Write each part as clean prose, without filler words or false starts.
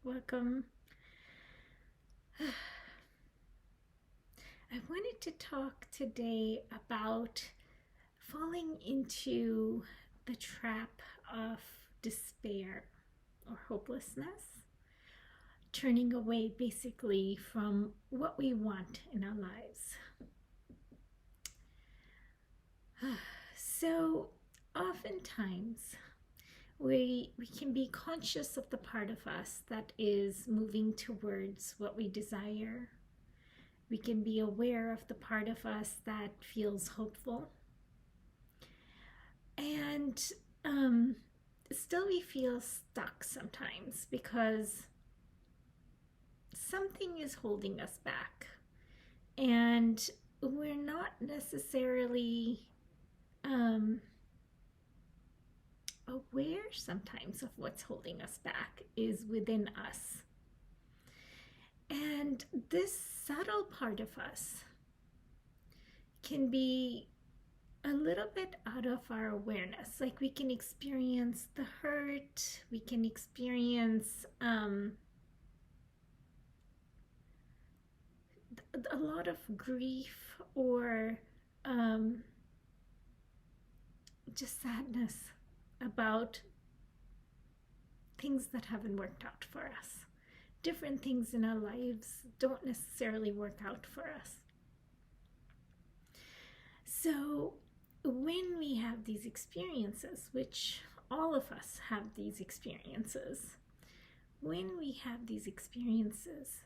Welcome. I wanted to talk today about falling into the trap of despair or hopelessness, turning away basically from what we want in our lives. So, oftentimes, we can be conscious of the part of us that is moving towards what we desire. We can be aware of the part of us that feels hopeful. And still we feel stuck sometimes because something is holding us back. And we're not necessarily aware sometimes of what's holding us back is within us. And this subtle part of us can be a little bit out of our awareness. Like we can experience the hurt, we can experience a lot of grief or just sadness about things that haven't worked out for us. Different things in our lives don't necessarily work out for us. So when we have these experiences, which all of us have these experiences, when we have these experiences,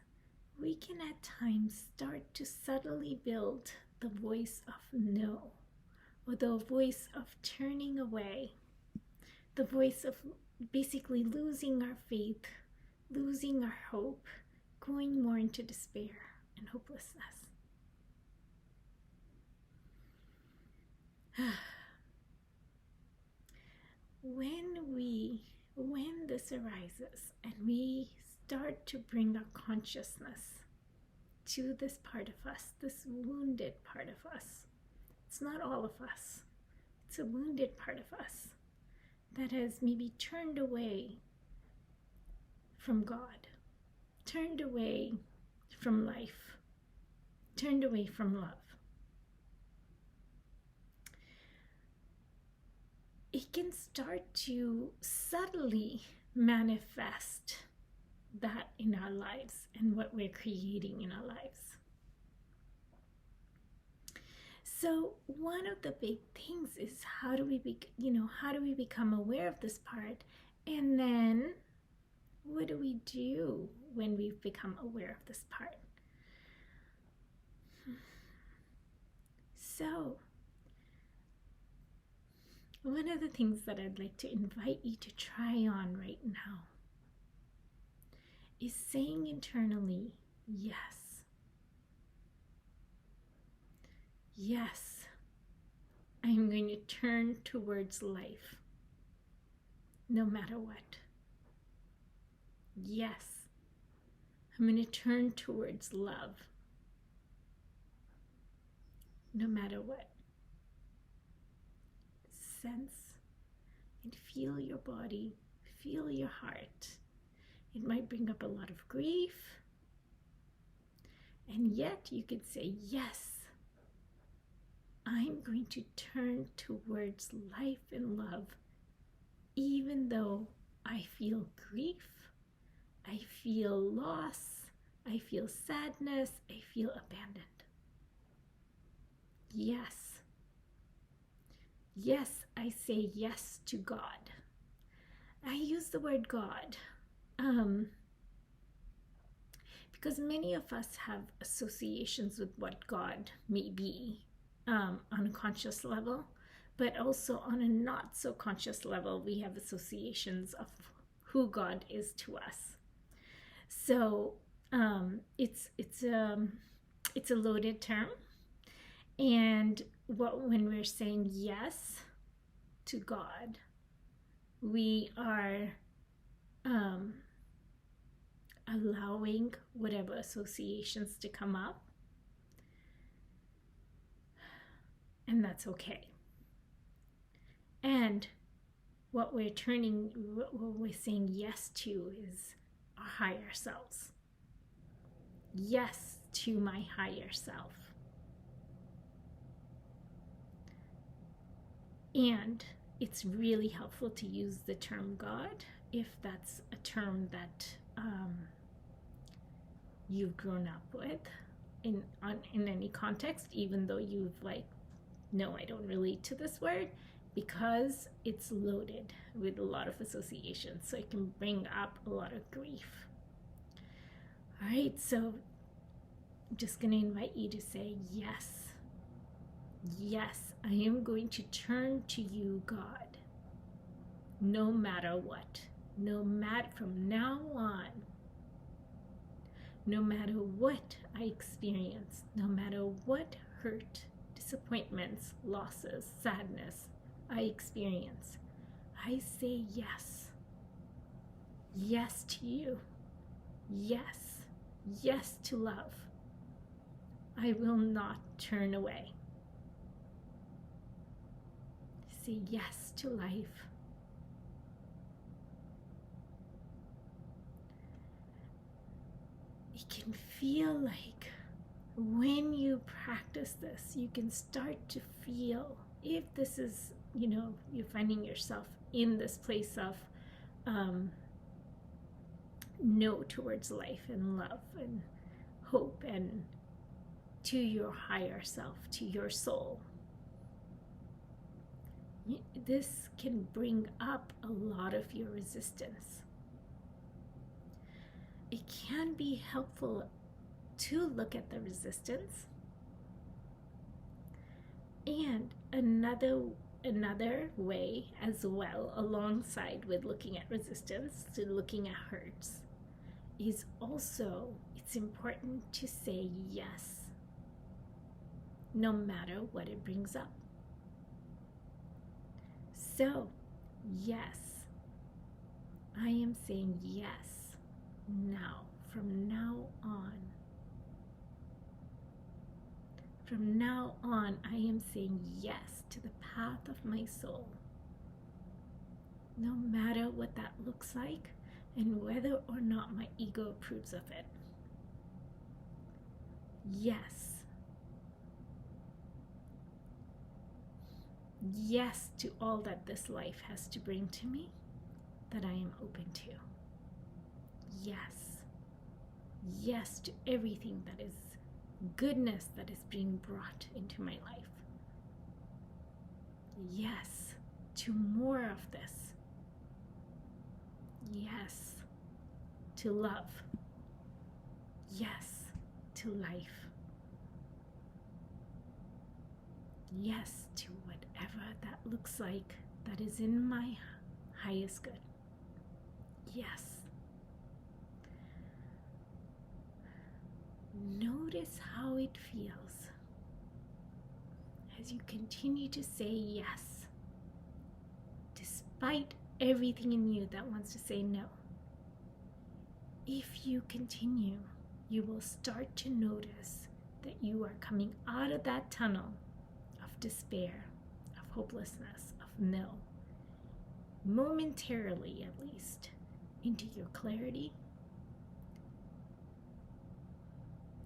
we can at times start to subtly build the voice of no, or the voice of turning away, the voice of basically losing our faith, losing our hope, going more into despair and hopelessness. When this arises and we start to bring our consciousness to this part of us, this wounded part of us, it's not all of us, it's a wounded part of us that has maybe turned away from God, turned away from life, turned away from love. It can start to subtly manifest that in our lives and what we're creating in our lives. So one of the big things is how do we become aware of this part, and then what do we do when we've become aware of this part? So one of the things that I'd like to invite you to try on right now is saying internally, yes. Yes, I'm going to turn towards life, no matter what. Yes, I'm going to turn towards love, no matter what. Sense and feel your body, feel your heart. It might bring up a lot of grief, and yet you could say, yes, I'm going to turn towards life and love, even though I feel grief, I feel loss, I feel sadness, I feel abandoned. Yes. Yes, I say yes to God. I use the word God because many of us have associations with what God may be on a conscious level, but also on a not so conscious level, we have associations of who God is to us. So it's a loaded term, and when we're saying yes to God, we are allowing whatever associations to come up, and that's okay. And what we're saying yes to is our higher selves. Yes to my higher self. And it's really helpful to use the term God if that's a term that you've grown up with in any context, even though you've no, I don't relate to this word, because it's loaded with a lot of associations, so it can bring up a lot of grief. All right, so I'm just going to invite you to say yes. Yes, I am going to turn to you, God, no matter what. From now on, no matter what I experience, no matter what hurt, disappointments, losses, sadness I experience, I say yes. Yes to you. Yes. Yes to love. I will not turn away. Say yes to life. It can feel like when you practice this, you can start to feel, if this is, you're finding yourself in this place of no towards life and love and hope and to your higher self, to your soul. This can bring up a lot of your resistance. It can be helpful to look at the resistance. And another way as well, alongside with looking at resistance, to looking at hurts, is also, it's important to say yes, no matter what it brings up. So, yes, I am saying yes now, from now on. From now on, I am saying yes to the path of my soul. No matter what that looks like and whether or not my ego approves of it. Yes. Yes to all that this life has to bring to me that I am open to. Yes. Yes to everything that is goodness that is being brought into my life. Yes to more of this. Yes to love. Yes to life. Yes to whatever that looks like that is in my highest good. Yes. Notice how it feels as you continue to say yes, despite everything in you that wants to say no. If you continue, you will start to notice that you are coming out of that tunnel of despair, of hopelessness, of no, momentarily at least, into your clarity,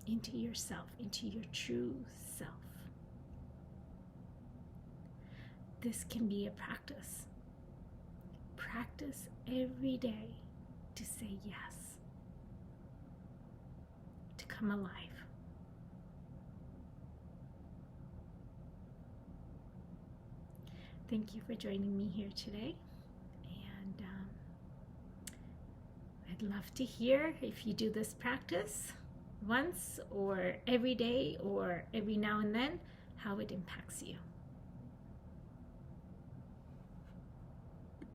into yourself, into your true self. This can be a practice. Practice every day to say yes, to come alive. Thank you for joining me here today. And I'd love to hear if you do this practice once or every day or every now and then, how it impacts you.